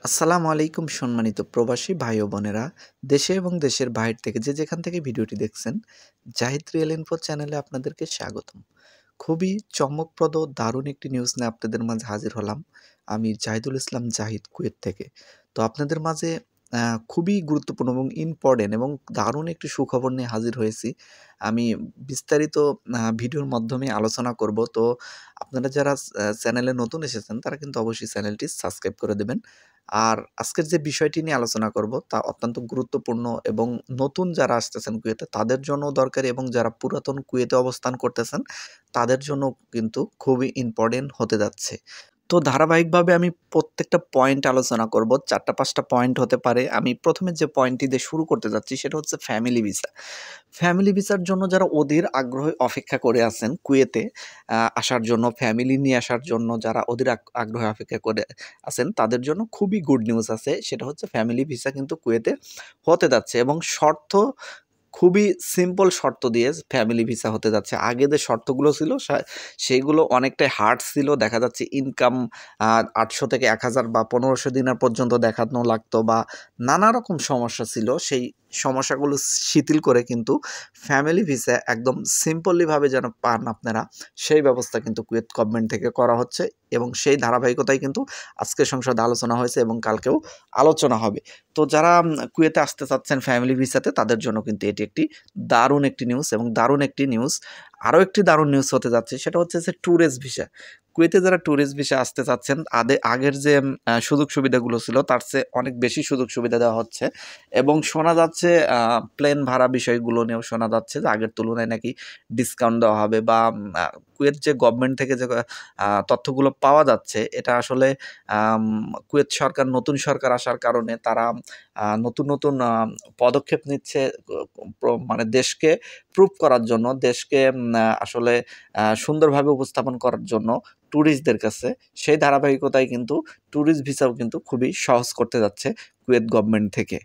আসসালামু আলাইকুম সম্মানিত প্রবাসী ভাই ও বোনেরা, দেশে এবং দেশের বাইরে থেকে যে যেখান থেকে ভিডিওটি দেখছেন, জাহিদ রিয়েল ইনফো চ্যানেলে আপনাদেরকে স্বাগতম। খুবই চমকপ্রদ দারুণ একটি নিউজ নিয়ে আপনাদের মাঝে হাজির হলাম। আমি জাহিদুল ইসলাম জাহিদ, কুয়েত থেকে। তো আপনাদের মাঝে খুবই গুরুত্বপূর্ণ এবং ইম্পর্টেন্ট এবং দারুণ একটি সুখবর নিয়ে হাজির হয়েছি। আমি বিস্তারিত ভিডিওর মাধ্যমে আলোচনা করব। তো আপনারা যারা চ্যানেলে নতুন এসেছেন তারা কিন্তু অবশ্যই চ্যানেলটি সাবস্ক্রাইব করে দেবেন। আর আজকের যে বিষয়টি নিয়ে আলোচনা করব তা অত্যন্ত গুরুত্বপূর্ণ এবং নতুন যারা আসতেছেন কুয়েতে তাদের জন্যও দরকারি এবং যারা পুরাতন কুয়েতে অবস্থান করতেছেন তাদের জন্য কিন্তু খুবই ইম্পর্টেন্ট হতে যাচ্ছে। তো ধারাবাহিকভাবে আমি প্রত্যেকটা পয়েন্ট আলোচনা করব। ৪টা ৫টা পয়েন্ট হতে পারে। আমি প্রথমে যে পয়েন্টটি দিয়ে শুরু করতে যাচ্ছি সেটা হচ্ছে ফ্যামিলি ভিসা। ফ্যামিলি ভিসার জন্য যারা অধীর আগ্রহে অপেক্ষা করে আছেন কুয়েতে আসার জন্য, ফ্যামিলি নিয়ে আসার জন্য যারা অধীর আগ্রহে অপেক্ষা করে আছেন তাদের জন্য খুবই গুড নিউজ আছে। সেটা হচ্ছে ফ্যামিলি ভিসা কিন্তু কুয়েতে হতে যাচ্ছে এবং শর্ত খুবই সিম্পল শর্ত দিয়ে ফ্যামিলি ভিসা হতে যাচ্ছে। আগে যে শর্তগুলো ছিল সেইগুলো অনেকটাই হার্ড ছিল। দেখা যাচ্ছে ইনকাম ৮০০ থেকে ১,০০০ বা ১৫০০ দিনার পর্যন্ত দেখানো লাগতো বা নানা রকম সমস্যা ছিল। সেই সমস্যাগুলো শিথিল করে কিন্তু ফ্যামিলি ভিসা একদম সিম্পলিভাবে যেন পান আপনারা, সেই ব্যবস্থা কিন্তু কুয়েত গভর্নমেন্ট থেকে করা হচ্ছে এবং সেই ধারাবাহিকতায় কিন্তু আজকের সংসদে আলোচনা হয়েছে এবং কালকেও আলোচনা হবে। তো যারা কুয়েতে আসতে চাচ্ছেন ফ্যামিলি ভিসাতে তাদের জন্য কিন্তু এটি একটি দারুণ একটি নিউজ এবং দারুণ একটি নিউজ। আরও একটি দারুণ নিউজ হতে যাচ্ছে সেটা হচ্ছে যে ট্যুরিস্ট ভিসা। কুয়েতে যারা ট্যুরিস্ট ভিসা আসতে চাচ্ছেন আগের যে সুযোগ সুবিধাগুলো ছিল তার চেয়ে অনেক বেশি সুযোগ সুবিধা দেওয়া হচ্ছে এবং শোনা যাচ্ছে প্লেন ভাড়া বিষয়গুলো নিয়েও শোনা যাচ্ছে যে আগের তুলনায় নাকি ডিসকাউন্ট দেওয়া হবে বা কুয়েত যে গভর্নমেন্ট থেকে যে তথ্যগুলো পাওয়া যাচ্ছে এটা আসলে আম কুয়েত সরকার, নতুন সরকার আসার কারণে তারা নতুন, নতুন পদক্ষেপ নিচ্ছে মানে দেশকে প্রুভ করার জন্য, দেশকে আসলে সুন্দরভাবে উপস্থাপন করার জন্য ট্যুরিস্টদের কাছে। সেই ধারাবাহিকতায় কিন্তু ট্যুরিস্ট ভিসাও কিন্তু খুবই সহজ করতে যাচ্ছে কুয়েত গভর্নমেন্ট থেকে।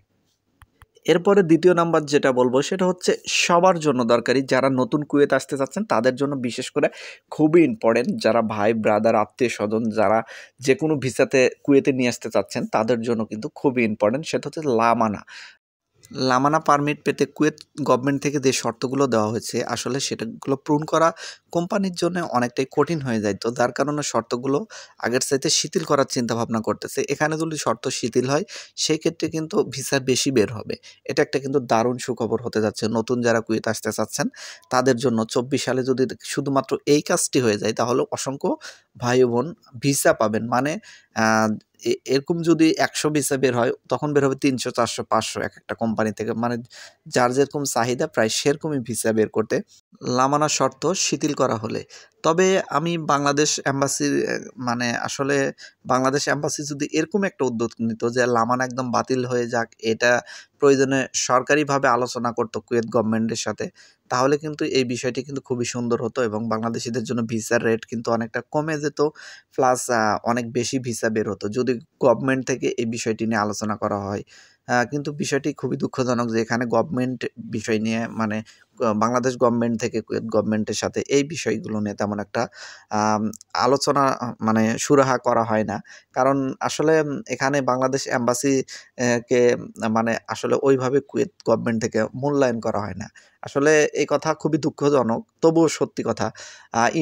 এরপরে ২য় নাম্বার যেটা বলব সেটা হচ্ছে সবার জন্য দরকারি। যারা নতুন কুয়েত আসতে চাচ্ছেন তাদের জন্য বিশেষ করে খুবই ইম্পোর্টেন্ট। যারা ভাই, ব্রাদার, আত্মীয়স্বজন যারা যেকোনো ভিসাতে কুয়েতে নিয়ে আসতে চাচ্ছেন তাদের জন্য কিন্তু খুবই ইম্পোর্টেন্ট। সেটা হচ্ছে লামানা। লামানা পারমিট পেতে কুয়েত গভর্নমেন্ট থেকে যে শর্তগুলো দেওয়া হয়েছে আসলে সেটাগুলো পূরণ করা কোম্পানির জন্য অনেকটাই কঠিন হয়ে যায়। তো যার কারণে শর্তগুলো আগের চাইতে শিথিল করার চিন্তাভাবনা করতেছে। এখানে যদি শর্ত শিথিল হয় সেই ক্ষেত্রে কিন্তু ভিসা বেশি বের হবে। এটা একটা কিন্তু দারুণ সুখবর হতে যাচ্ছে নতুন যারা কুয়েত আসতে চাচ্ছেন তাদের জন্য। ২৪ সালে যদি শুধুমাত্র এই কাজটি হয়ে যায় তাহলে অসংখ্য ভাই ও বোন ভিসা পাবেন। মানে আ এরকম যদি ১০০ ভিসা বের হয় তখন বের হবে ৩০০, ৪০০, ৫০০ একেকটা কোম্পানি থেকে। মানে যার যেরকম চাহিদা প্রায় সেরকমই ভিসা বের করতে লামানা শর্ত শিথিল করা হলে। তবে আমি বাংলাদেশ এম্বাসির মানে আসলে বাংলাদেশ এম্বাসি যদি এরকম একটা উদ্যোগ নিত যে লামানা একদম বাতিল হয়ে যাক, এটা প্রয়োজনে সরকারিভাবে আলোচনা করত কুয়েত গভর্নমেন্টের সাথে, তাহলে কিন্তু এই বিষয়টি কিন্তু খুবই সুন্দর হতো এবং বাংলাদেশিদের জন্য ভিসার রেট কিন্তু অনেকটা কমে যেত। প্লাস অনেক বেশি ভিসা বের হতো যদি গভর্নমেন্ট থেকে এই বিষয়টি নিয়ে আলোচনা করা হয়। কিন্তু বিষয়টি খুবই দুঃখজনক যে এখানে গভর্নমেন্ট বিষয় নিয়ে মানে বাংলাদেশ গভর্নমেন্ট থেকে কুয়েত গভর্নমেন্টের সাথে এই বিষয়গুলো নিয়ে তেমন একটা আম আলোচনা মানে সুরাহা করা হয় না। কারণ আসলে এখানে বাংলাদেশ এম্বাসি কে মানে আসলে ওইভাবে কুয়েত গভর্নমেন্ট থেকে মূল্যায়ন করা হয় না। আসলে এই কথা খুবই দুঃখজনক। তবুও সত্যি কথা।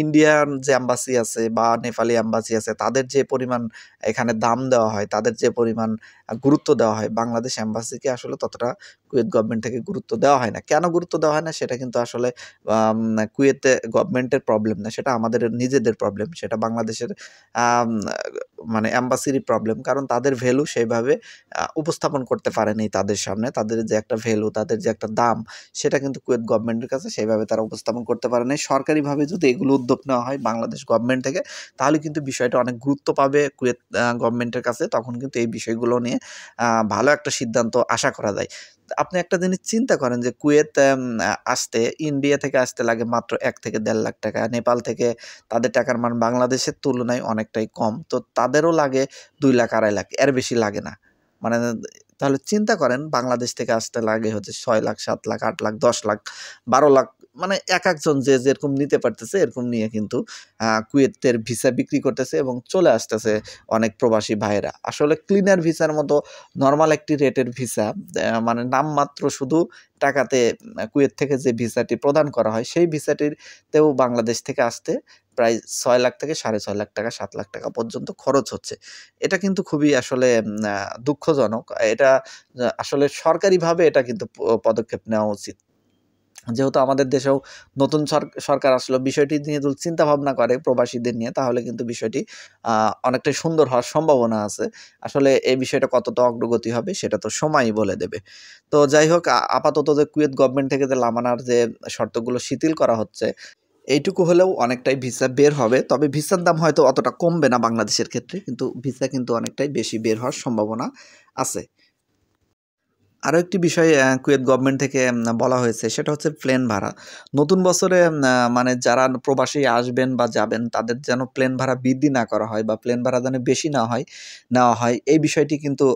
ইন্ডিয়ান যে এম্বাসি আছে বা নেপালি এম্বাসি আছে তাদের যে পরিমাণ এখানে দাম দেওয়া হয়, তাদের যে পরিমাণ গুরুত্ব দেওয়া হয়, বাংলাদেশ এম্বাসিকে আসলে ততটা কুয়েত গভর্নমেন্ট থেকে গুরুত্ব দেওয়া হয় না। কেন গুরুত্ব দেওয়া হয় না সেটা কিন্তু আসলে আম কুয়েতে গভর্নমেন্টের প্রবলেম না। সেটা আমাদের নিজেদের প্রবলেম। সেটা বাংলাদেশের আম মানে এম্বাসিরই প্রবলেম। কারণ তাদের ভ্যালু সেইভাবে উপস্থাপন করতে পারেনি তাদের সামনে। তাদের যে একটা ভ্যালু, তাদের যে একটা দাম সেটা কিন্তু কুয়েত গভর্নমেন্টের কাছে সেইভাবে তারা উপস্থাপন করতে পারে নাই। সরকারিভাবে যদি এগুলো উদ্যোগ নেওয়া হয় বাংলাদেশ গভর্নমেন্ট থেকে তাহলে কিন্তু বিষয়টা অনেক গুরুত্ব পাবে কুয়েত গভর্নমেন্টের কাছে। তখন কিন্তু এই বিষয়গুলো নিয়ে ভালো একটা সিদ্ধান্ত আশা করা যায়। আপনি একটা জিনিস চিন্তা করেন যে কুয়েত আসতে ইন্ডিয়া থেকে আসতে লাগে মাত্র ১ থেকে ১.৫ লাখ টাকা। নেপাল থেকে তাদের টাকার মান বাংলাদেশের তুলনায় অনেকটাই কম। তো তাদেরও লাগে ২ লাখ, ২.৫ লাখ, এর বেশি লাগে না। মানে তাহলে চিন্তা করেন বাংলাদেশ থেকে আসতে লাগে হচ্ছে 6 লাখ, 7 লাখ, 8 লাখ, 10 লাখ, 12 লাখ, মানে একেকজন যে যেরকম নিতে পারতেছে এরকম নিয়ে কিন্তু কুয়েতের ভিসা বিক্রি করতেছে এবং চলে আসতেছে অনেক প্রবাসী ভাইয়েরা। আসলে ক্লিনার ভিসার মতো নরমাল একটি রেটের ভিসা, মানে নামমাত্র শুধু টাকাতে কুয়েত থেকে যে ভিসাটি প্রদান করা হয় সেই ভিসাটিতেও বাংলাদেশ থেকে আসতে প্রায় 6 লাখ থেকে 6.5 লাখ টাকা, 7 লাখ টাকা পর্যন্ত খরচ হচ্ছে। এটা কিন্তু খুবই আসলে দুঃখজনক। এটা আসলে সরকারিভাবে এটা কিন্তু পদক্ষেপ নেওয়া উচিত। যেহেতু আমাদের দেশেও নতুন সরকার আসলে বিষয়টি নিয়ে যদি চিন্তা ভাবনা করে প্রবাসীদের নিয়ে, তাহলে কিন্তু বিষয়টি অনেকটাই সুন্দর হওয়ার সম্ভাবনা আছে। আসলে এই বিষয়টা কতটা অগ্রগতি হবে সেটা তো সময়ই বলে দেবে। তো যাই হোক, আপাতত যে কুয়েত গভর্নমেন্ট থেকে যে লামানার যে শর্তগুলো শিথিল করা হচ্ছে, এইটুকু হলেও অনেকটাই ভিসা বের হবে। তবে ভিসার দাম হয়তো অতটা কমবে না বাংলাদেশের ক্ষেত্রে, কিন্তু ভিসা কিন্তু অনেকটাই বেশি বের হওয়ার সম্ভাবনা আছে। আরও একটি বিষয় কুয়েত গভর্নমেন্ট থেকে বলা হয়েছে, সেটা হচ্ছে প্লেন ভাড়া। নতুন বছরে মানে যারা প্রবাসী আসবেন বা যাবেন তাদের যেন প্লেন ভাড়া বৃদ্ধি না করা হয় বা প্লেন ভাড়া যেন বেশি নেওয়া হয়, এই বিষয়টি কিন্তু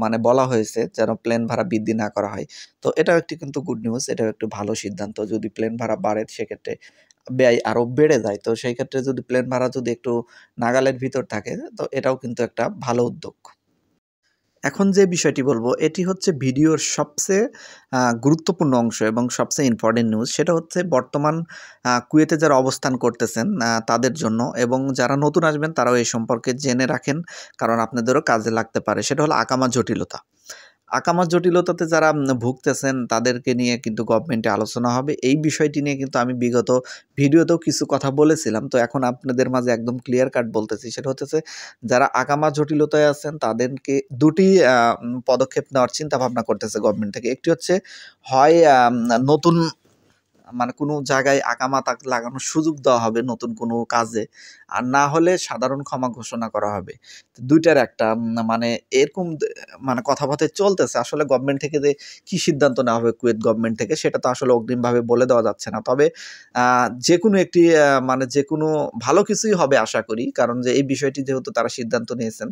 মানে বলা হয়েছে যেন প্লেন ভাড়া বৃদ্ধি না করা হয়। তো এটাও একটি কিন্তু গুড নিউজ, এটাও একটু ভালো সিদ্ধান্ত। যদি প্লেন ভাড়া বাড়ে সেক্ষেত্রে ব্যয় আরও বেড়ে যায়। তো সেই ক্ষেত্রে যদি প্লেন ভাড়া যদি একটু নাগালের ভিতর থাকে, তো এটাও কিন্তু একটা ভালো উদ্যোগ। এখন যে বিষয়টি বলবো এটি হচ্ছে ভিডিওর সবচেয়ে গুরুত্বপূর্ণ অংশ এবং সবচেয়ে ইম্পর্টেন্ট নিউজ। সেটা হচ্ছে বর্তমান কুয়েতে যারা অবস্থান করতেছেন তাদের জন্য, এবং যারা নতুন আসবেন তারাও এই সম্পর্কে জেনে রাখেন, কারণ আপনাদেরও কাজে লাগতে পারে। সেটা হলো আকামা জটিলতা। আকামার জটিলতাতে যারা ভুগতেছেন তাদেরকে নিয়ে কিন্তু গভর্নমেন্টে আলোচনা হবে। এই বিষয়টি নিয়ে কিন্তু আমি বিগত ভিডিওতেও কিছু কথা বলেছিলাম। তো এখন আপনাদের মাঝে একদম ক্লিয়ার কাট বলতেছি। সেটা হচ্ছে যারা আকামা জটিলতায় আছেন তাদেরকে ২ টি পদক্ষেপ নেওয়ার চিন্তা ভাবনা করতেছে গভর্নমেন্ট থেকে। একটি হচ্ছে হয় নতুন মানে কোনো জায়গায় আকামা লাগানোর সুযোগ দেওয়া হবে নতুন কোনো কাজে। আর না হলে সাধারণ ক্ষমা ঘোষণা করা হবে। ২ টার একটা মানে এরকম মানে কথাবার্তা চলতেছে। আসলে গভর্নমেন্ট থেকে যে কি সিদ্ধান্ত নেওয়া হবে কুয়েত গভর্নমেন্ট থেকে সেটা তো আসলে অগ্রিমভাবে বলে দেওয়া যাচ্ছে না। তবে যেকোনো একটি মানে যেকোনো ভালো কিছুই হবে আশা করি। কারণ যে এই বিষয়টি যেহেতু তারা সিদ্ধান্ত নিয়েছেন,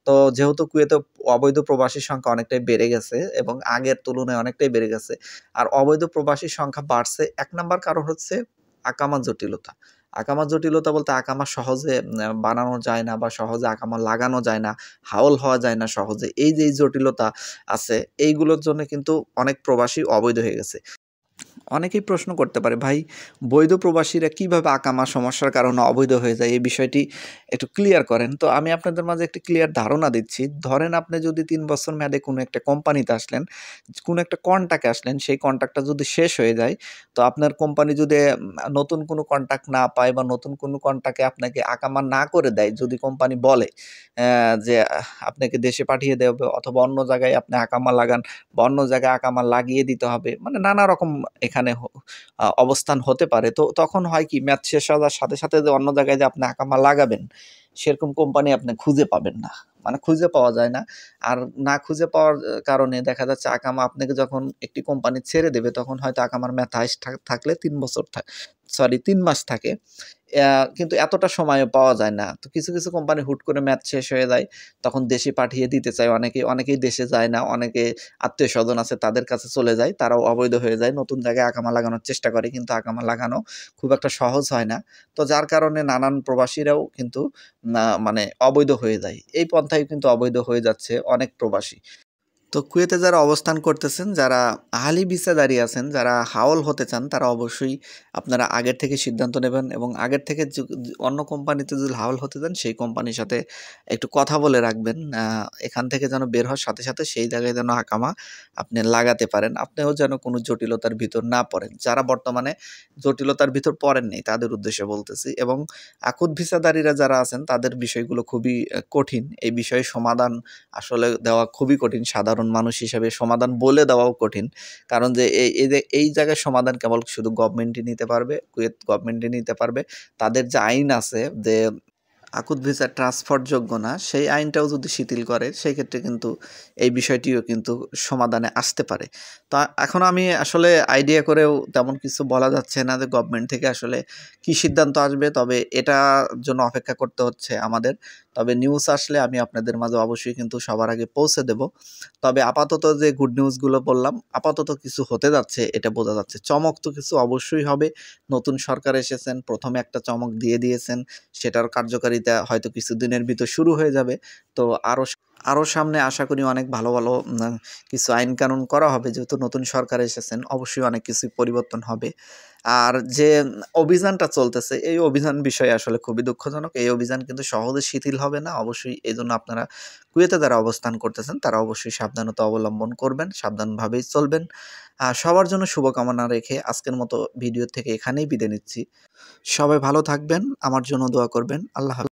তো যেহেতু কুয়েতে অবৈধ প্রবাসীর সংখ্যা অনেকটাই বেড়ে গেছে এবং আগের তুলনায় অনেকটাই বেড়ে গেছে। আর অবৈধ প্রবাসীর সংখ্যা বাড়ছে। ১ নাম্বার কারণ হচ্ছে আকামা জটিলতা। আকামা জটিলতা বলতে আকামা সহজে বানানো যায় না বা সহজে আকামা লাগানো যায় না, হাওল হওয়া যায় না সহজে। এই যে এই জটিলতা আছে, এইগুলোর জন্য কিন্তু অনেক প্রবাসী অবৈধ হয়ে গেছে। অনেকেই প্রশ্ন করতে পারে, ভাই বৈধ প্রবাসীরা কিভাবে আকামা সমস্যার কারণে অবৈধ হয়ে যায়, এই বিষয়টি একটু ক্লিয়ার করেন। তো আমি আপনাদের মাঝে একটি ক্লিয়ার ধারণা দিচ্ছি। ধরেন আপনি যদি ৩ বছর মেয়াদে কোনো একটা কোম্পানিতে আসলেন, কোনো একটা কন্ট্রাক্টে আসলেন, সেই কন্ট্রাক্টটা যদি শেষ হয়ে যায়, তো আপনার কোম্পানি যদি নতুন কোনো কন্ট্রাক্ট না পায় বা নতুন কোনো কন্ট্রাক্টে আপনাকে আকামা না করে দেয়, যদি কোম্পানি বলে যে আপনাকে দেশে পাঠিয়ে দেবে অথবা অন্য জায়গায় আপনি আকামা লাগান বা অন্য জায়গায় আকামা লাগিয়ে দিতে হবে। মানে নানা রকম এখানে অবস্থান হতে পারে। তো তখন হয় কি, মেয়াদ শেষ হওয়ার সাথে, সাথে যে অন্য জায়গায় যে আপনি আকামা লাগাবেন, সেরকম কোম্পানি আপনি খুঁজে পাবেন না। মানে খুঁজে পাওয়া যায় না। আর না খুঁজে পাওয়ার কারণে দেখা যাচ্ছে আকামা আপনাকে যখন একটি কোম্পানি ছেড়ে দেবে, তখন হয়তো আকামার মেয়াদ হাইয়েস্ট থাকলে ৩ বছর ৩ মাস থাকে। কিন্তু এতটা সময়ও পাওয়া যায় না। তো কিছু, কিছু কোম্পানি হুট করে মেয়াদ শেষ হয়ে যায়। তখন দেশে পাঠিয়ে দিতে চায় অনেকেই। অনেকেই দেশে যায় না। অনেকে আত্মীয়স্বজন আছে তাদের কাছে চলে যায়। তারাও অবৈধ হয়ে যায়। নতুন জায়গায় আকামা লাগানোর চেষ্টা করে, কিন্তু আকামা লাগানো খুব একটা সহজ হয় না। তো যার কারণে নানান প্রবাসীরাও কিন্তু মানে অবৈধ হয়ে যায়। এই পন্থায় কিন্তু অবৈধ হয়ে যাচ্ছে অনেক প্রবাসী। তো কুয়েতে যারা অবস্থান করতেছেন, যারা আহলি ভিসাধারী আছেন, যারা হাওল হতে চান, তারা অবশ্যই আপনারা আগের থেকে সিদ্ধান্ত নেবেন এবং আগের থেকে অন্য কোম্পানিতে যদি হাওল হতে চান, সেই কোম্পানির সাথে একটু কথা বলে রাখবেন। এখান থেকে যেন বের হওয়ার সাথে, সাথে সেই জায়গায় যেন আকামা আপনি লাগাতে পারেন। আপনিও যেন কোনো জটিলতার ভিতর না পড়েন। যারা বর্তমানে জটিলতার ভিতর পড়েননি, তাদের উদ্দেশ্যে বলতেছি। এবং আকুত ভিসাধারীরা যারা আছেন, তাদের বিষয়গুলো খুবই কঠিন। এই বিষয়ে সমাধান আসলে দেওয়া খুবই কঠিন। সাধারণ মানুষ হিসেবে সমাধান বলে দেওয়াও কঠিন। কারণ যে এই জায়গায় সমাধান কেবল শুধু গভর্নমেন্টই নিতে পারবে, কুয়েত গভর্নমেন্টই নিতে পারবে। তাদের যে আইন আছে যে আকুত ভিসা ট্রান্সফার যোগ্য না, সেই আইনটাও যদি শিথিল করে, সেক্ষেত্রে কিন্তু এই বিষয়টিও কিন্তু সমাধানে আসতে পারে। তো এখন আমি আসলে আইডিয়া করেও তেমন কিছু বলা যাচ্ছে না যে গভর্নমেন্ট থেকে আসলে কি সিদ্ধান্ত আসবে। তবে এটার জন্য অপেক্ষা করতে হচ্ছে আমাদের। তবে নিউজ আসলে আমি আপনাদের মাঝে অবশ্যই কিন্তু সবার আগে পৌঁছে দেব। তবে আপাতত যে গুড নিউজগুলো বললাম, আপাতত কিছু হতে যাচ্ছে এটা বোঝা যাচ্ছে। চমক তো কিছু অবশ্যই হবে। নতুন সরকার এসেছেন, প্রথমে একটা চমক দিয়ে দিয়েছেন, সেটার কার্যকারিতা হয়তো কিছুদিনের ভিতর শুরু হয়ে যাবে। তো আরও সামনে আশা করি অনেক ভালো ভালো কিছু আইন কানুন করা হবে, যেহেতু নতুন সরকার এসেছেন অবশ্যই অনেক কিছুই পরিবর্তন হবে। আর যে অভিযানটা চলতেছে এই অভিযান বিষয়ে আসলে খুবই দুঃখজনক। এই অভিযান কিন্তু সহজে শিথিল হবে না। অবশ্যই এজন্য আপনারা কুয়েতে যারা অবস্থান করতেছেন তারা অবশ্যই সাবধানতা অবলম্বন করবেন, সাবধানভাবেই চলবেন। সবার জন্য শুভকামনা রেখে আজকের মতো ভিডিও থেকে এখানেই বিদায় নিচ্ছি। সবাই ভালো থাকবেন, আমার জন্য দোয়া করবেন। আল্লাহ হাফেজ।